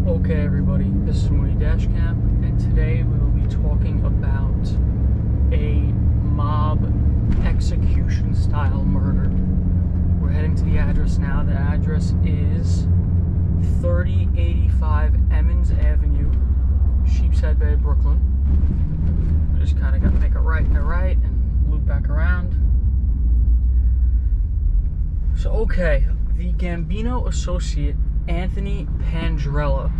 Okay everybody, this is mooneydashcam, and today we will be talking about a mob execution style murder. We're heading to the address now. The address is 3085 Emmons Avenue, Sheepshead Bay, Brooklyn. We just kind of got to make a right and a right and loop back around. So okay, the Gambino Associate Anthony Pandrella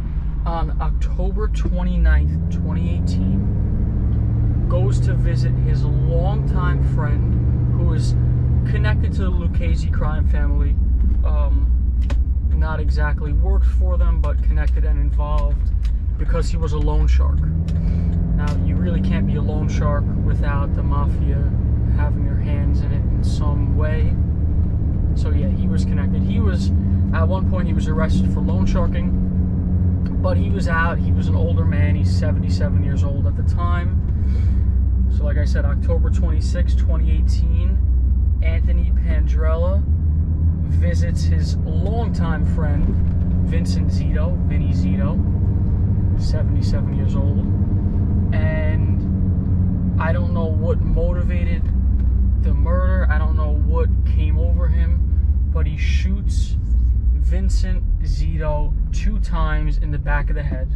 on October 29th, 2018 goes to visit his longtime friend who is connected to the Lucchese crime family. Not exactly worked for them, but connected and involved because he was a loan shark. Now, you really can't be a loan shark without the mafia having their hands in it in some way. So yeah, he was connected. He was, at one point, he was arrested for loan sharking, but he was out. He was an older man. He's 77 years old at the time. So like I said, October 26, 2018, Anthony Pandrella visits his longtime friend, Vincent Zito, Vinny Zito, 77 years old. And I don't know what motivated the murder. I don't know what came over him, but he shoots Vincent Zito 2 times in the back of the head.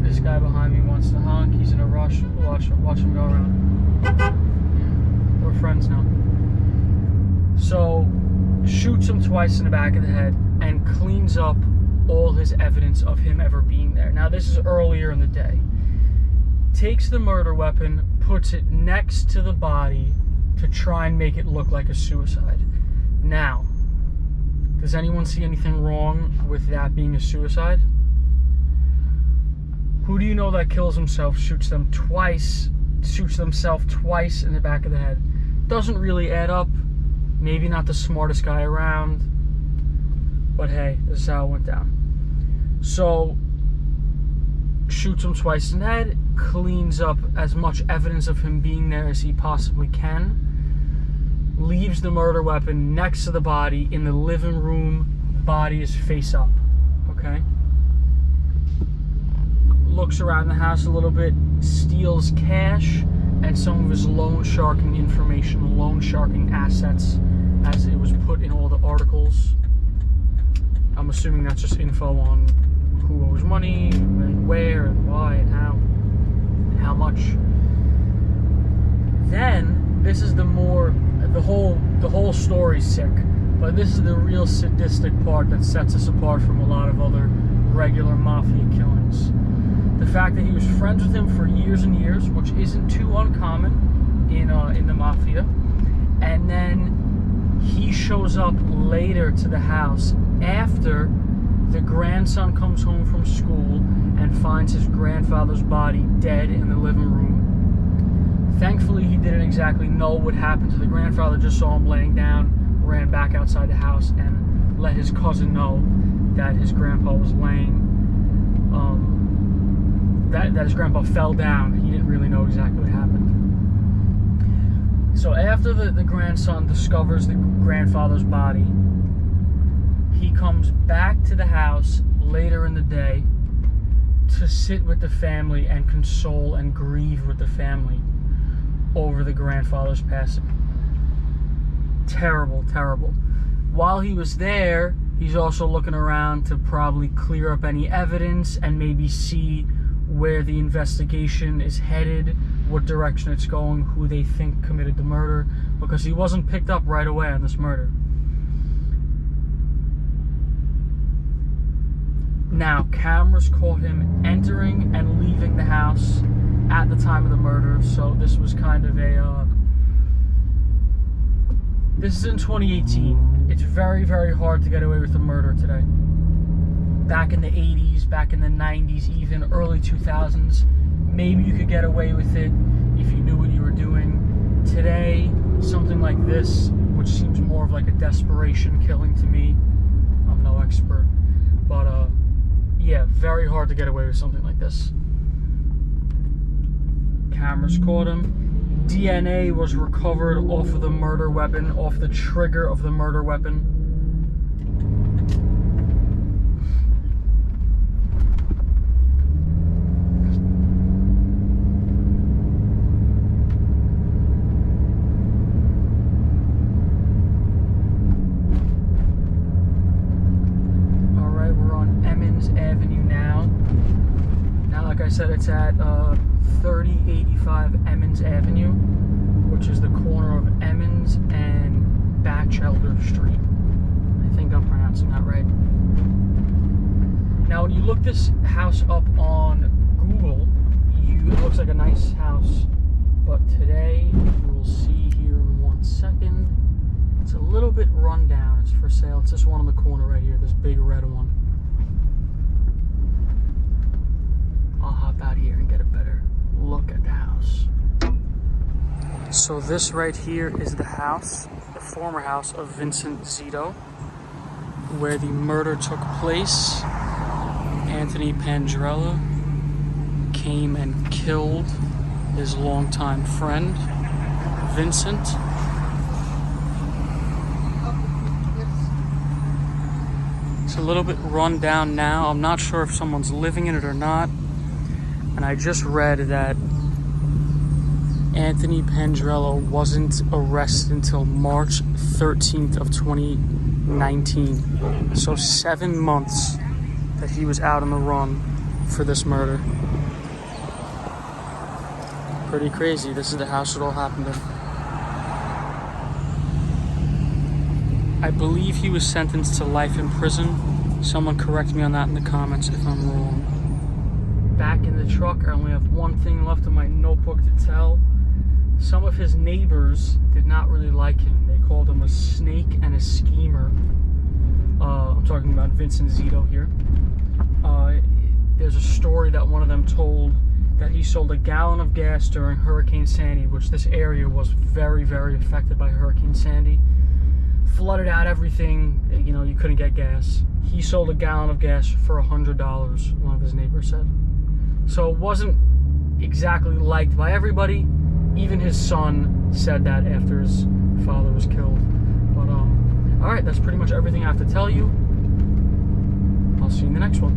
This guy behind me wants to honk. He's in a rush. Watch him go around. Yeah, we're friends now. So, shoots him twice in the back of the head and cleans up all his evidence of him ever being there. Now, this is earlier in the day. Takes the murder weapon, puts it next to the body to try and make it look like a suicide. Now, does anyone see anything wrong with that being a suicide? Who do you know that kills himself, shoots themself twice in the back of the head? Doesn't really add up. Maybe not the smartest guy around, but hey, this is how it went down. So, shoots him twice in the head, cleans up as much evidence of him being there as he possibly can, leaves the murder weapon next to the body in the living room. Body is face up, okay? Looks around the house a little bit, steals cash and some of his loan sharking information, loan sharking assets, as it was put in all the articles. I'm assuming that's just info on who owes money, and where, and why, and how much. Then, this is the whole story's sick, but this is the real sadistic part that sets us apart from a lot of other regular mafia killings. The fact that he was friends with him for years and years, which isn't too uncommon in the mafia, and then he shows up later to the house after the grandson comes home from school and finds his grandfather's body dead in the living room. Thankfully, he didn't exactly know what happened to the grandfather, just saw him laying down, ran back outside the house, and let his cousin know that his grandpa was laying, that his grandpa fell down. He didn't really know exactly what happened. So after the grandson discovers the grandfather's body, he comes back to the house later in the day to sit with the family and console and grieve with the family over the grandfather's passing. Terrible, terrible. While he was there, he's also looking around to probably clear up any evidence and maybe see where the investigation is headed, what direction it's going, who they think committed the murder, because he wasn't picked up right away on this murder. Now, cameras caught him entering and leaving the house at the time of the murder, so this was kind of this is in 2018. It's very, very hard to get away with a murder today. Back in the 80s, back in the 90s, even early 2000s, maybe you could get away with it if you knew what you were doing. Today, something like this, which seems more of like a desperation killing to me, I'm no expert, but yeah, very hard to get away with something like this. Cameras caught him. DNA was recovered off of the murder weapon, off the trigger of the murder weapon. Like I said, it's at 3085 Emmons Avenue, which is the corner of Emmons and Batchelder Street. I think I'm pronouncing that right. Now, when you look this house up on Google, it looks like a nice house, but today you will see here in 1 second, it's a little bit run down. It's for sale. It's this one on the corner right here, this big red one. I'll hop out here and get a better look at the house. So this right here is the house, the former house of Vincent Zito, where the murder took place. Anthony Pandrella came and killed his longtime friend, Vincent. It's a little bit run down now. I'm not sure if someone's living in it or not. And I just read that Anthony Pandrella wasn't arrested until March 13th of 2019. So 7 months that he was out on the run for this murder. Pretty crazy. This is the house it all happened in. I believe he was sentenced to life in prison. Someone correct me on that in the comments if I'm wrong. Back in the truck, I only have one thing left in my notebook to tell. Some of his neighbors did not really like him. They called him a snake and a schemer. I'm talking about Vincent Zito here. There's a story that one of them told that he sold a gallon of gas during Hurricane Sandy, which this area was very, very affected by Hurricane Sandy. Flooded out everything, you know, you couldn't get gas. He sold a gallon of gas for $100, one of his neighbors said. So it wasn't exactly liked by everybody. Even his son said that after his father was killed. But, alright, that's pretty much everything I have to tell you. I'll see you in the next one.